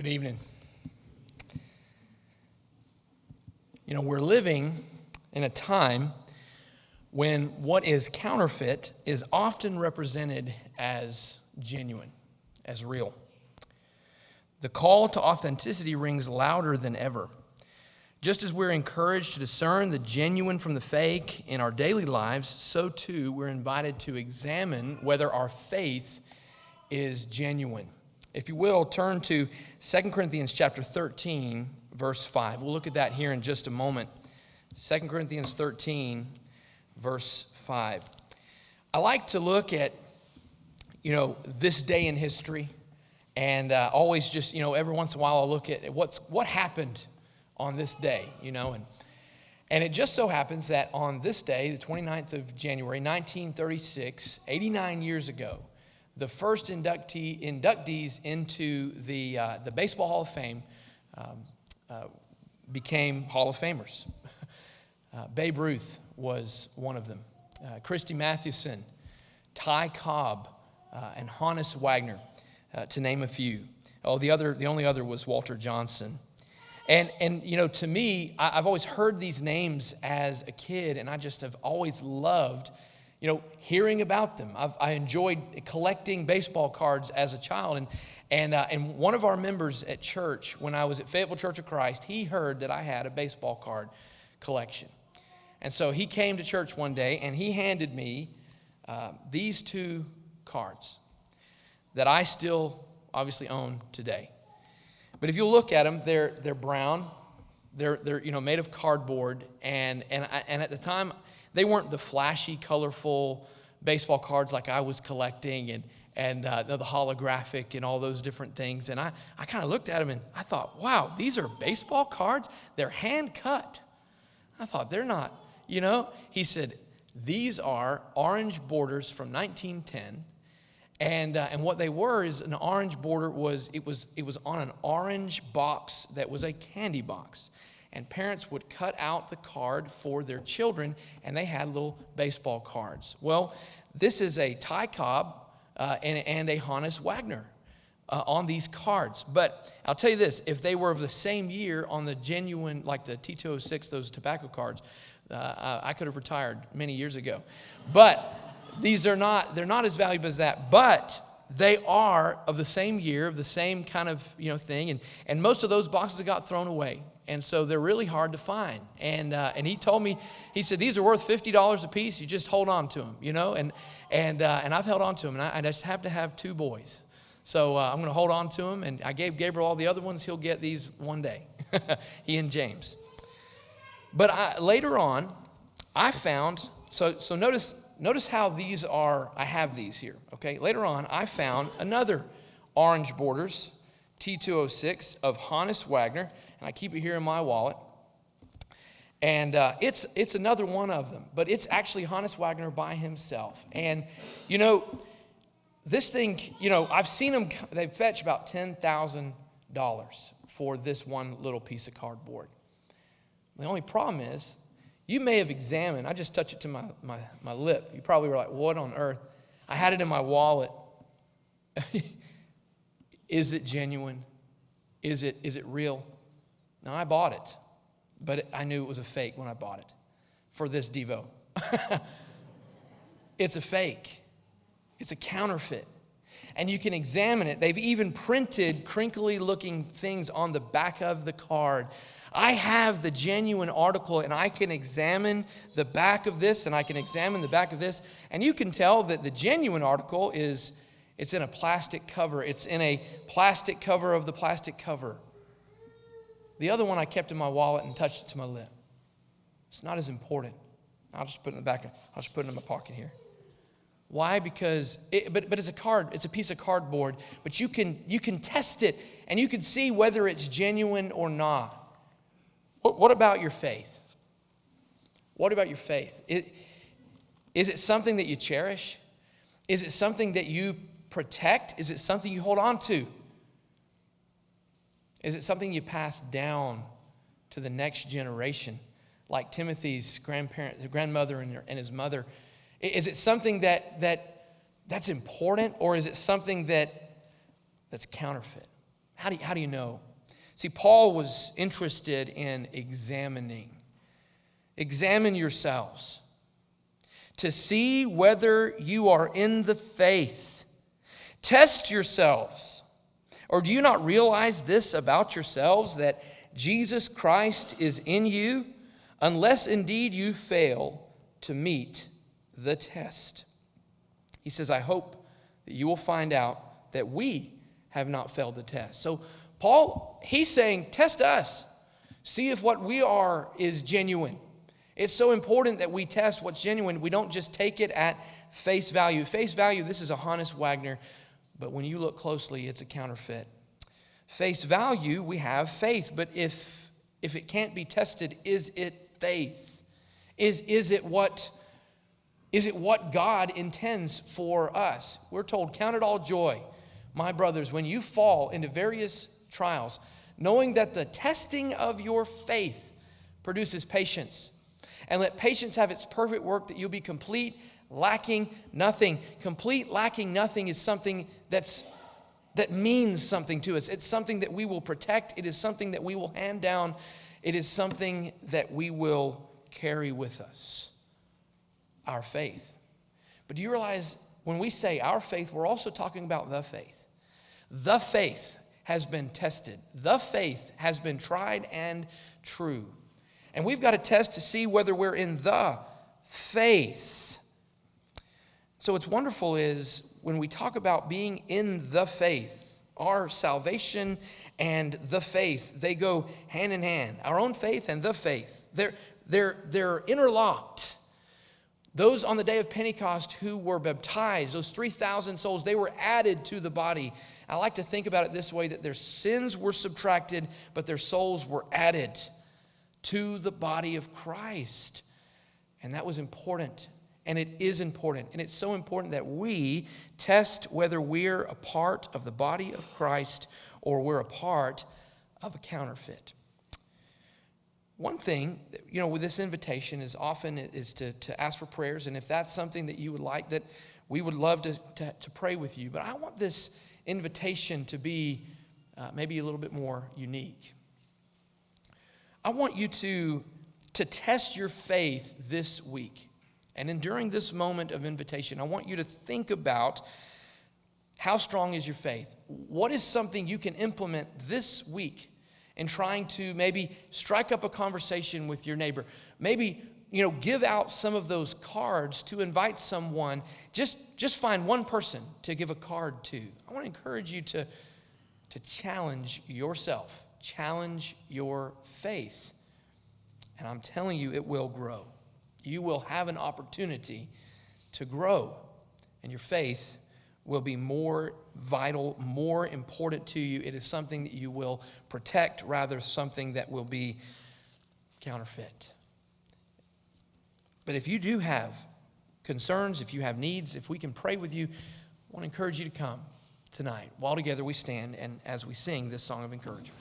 Good evening. You know, we're living in a time when what is counterfeit is often represented as genuine, as real. The call to authenticity rings louder than ever. Just as we're encouraged to discern the genuine from the fake in our daily lives, so too we're invited to examine whether our faith is genuine. If you will, turn to 2 Corinthians chapter 13, verse 5. We'll look at that here in just a moment. 2 Corinthians 13, verse 5. I like to look at, this day in history, and always just, every once in a while I'll look at what happened on this day, and it just so happens that on this day, the 29th of January, 1936, 89 years ago, the first inductees into the Baseball Hall of Fame became Hall of Famers. Babe Ruth was one of them. Christy Mathewson, Ty Cobb, and Honus Wagner, to name a few. The only other was Walter Johnson. And to me, I've always heard these names as a kid, and I just have always loved hearing about them. I enjoyed collecting baseball cards as a child. And one of our members at church, when I was at Deerfoot Church of Christ, he heard that I had a baseball card collection. And so he came to church one day, and he handed me these two cards that I still obviously own today. But if you look at them, they're brown. They're made of cardboard, and at the time, they weren't the flashy, colorful baseball cards like I was collecting and the holographic and all those different things. And I kind of looked at them and I thought, wow, these are baseball cards? They're hand cut. I thought, they're not, He said, these are orange borders from 1910. And what they were is an orange border was on an orange box that was a candy box. And parents would cut out the card for their children, and they had little baseball cards. Well, this is a Ty Cobb and a Honus Wagner on these cards. But I'll tell you this, if they were of the same year on the genuine, like the T206, those tobacco cards, I could have retired many years ago. But they're not as valuable as that, but they are of the same year, of the same kind of thing, and most of those boxes got thrown away. And so they're really hard to find. And he told me, he said, these are worth $50 a piece. You just hold on to them, And I've held on to them. And I just happen to have two boys. So I'm going to hold on to them. And I gave Gabriel all the other ones. He'll get these one day. He and James. But later on, I found, so notice how these are, I have these here, okay? Later on, I found another orange borders, T206 of Honus Wagner, and I keep it here in my wallet. And it's another one of them, but it's actually Honus Wagner by himself. And, this thing, I've seen them, they fetch about $10,000 for this one little piece of cardboard. The only problem is, you may have examined, I just touched it to my lip. You probably were like, what on earth? I had it in my wallet. Is it genuine? Is it real? Now, I bought it, but I knew it was a fake when I bought it for this Devo. It's a fake. It's a counterfeit. And you can examine it. They've even printed crinkly-looking things on the back of the card. I have the genuine article, and I can examine the back of this, and I can examine the back of this, and you can tell that the genuine article it's in a plastic cover. It's in a plastic cover of the plastic cover. The other one I kept in my wallet and touched it to my lip. It's not as important. I'll just put it in the back. I'll just put it in my pocket here. Why? Because but it's a card. It's a piece of cardboard. But you can test it, and you can see whether it's genuine or not. What about your faith? What about your faith? Is it something that you cherish? Is it something that you protect? Is it something you hold on to? Is it something you pass down to the next generation, like Timothy's grandmother and his mother? Is it something that's important, or is it something that's counterfeit? How do you know? See, Paul was interested in examining. Examine yourselves to see whether you are in the faith. Test yourselves. Or do you not realize this about yourselves, that Jesus Christ is in you, unless indeed you fail to meet the test? He says, I hope that you will find out that we have not failed the test. So Paul, he's saying, test us. See if what we are is genuine. It's so important that we test what's genuine. We don't just take it at face value. Face value, this is a Hannes Wagner, but when you look closely, it's a counterfeit. Face value, we have faith, but if it can't be tested, is it faith? Is it what God intends for us? We're told, count it all joy, my brothers, when you fall into various trials, knowing that the testing of your faith produces patience. And let patience have its perfect work, that you'll be complete, lacking nothing. Complete, lacking nothing is something that means something to us. It's something that we will protect. It is something that we will hand down. It is something that we will carry with us. Our faith. But do you realize when we say our faith, we're also talking about the faith. The faith has been tested. The faith has been tried and true. And we've got to test to see whether we're in the faith. So what's wonderful is when we talk about being in the faith, our salvation and the faith, they go hand in hand. Our own faith and the faith, they're interlocked. Those on the day of Pentecost who were baptized, those 3,000 souls, they were added to the body. I like to think about it this way, that their sins were subtracted, but their souls were added to the body of Christ. And that was important, and it is important. And it's so important that we test whether we're a part of the body of Christ or we're a part of a counterfeit. One thing, with this invitation is often to ask for prayers. And if that's something that you would like, that we would love to pray with you. But I want this invitation to be maybe a little bit more unique. I want you to test your faith this week. And during this moment of invitation, I want you to think about how strong is your faith? What is something you can implement this week in trying to maybe strike up a conversation with your neighbor? Maybe, give out some of those cards to invite someone. Just find one person to give a card to. I want to encourage you to challenge yourself. Challenge your faith. And I'm telling you, it will grow. You will have an opportunity to grow. And your faith will be more vital, more important to you. It is something that you will protect, rather something that will be counterfeit. But if you do have concerns, if you have needs, if we can pray with you, I want to encourage you to come tonight. While together we stand and as we sing this song of encouragement.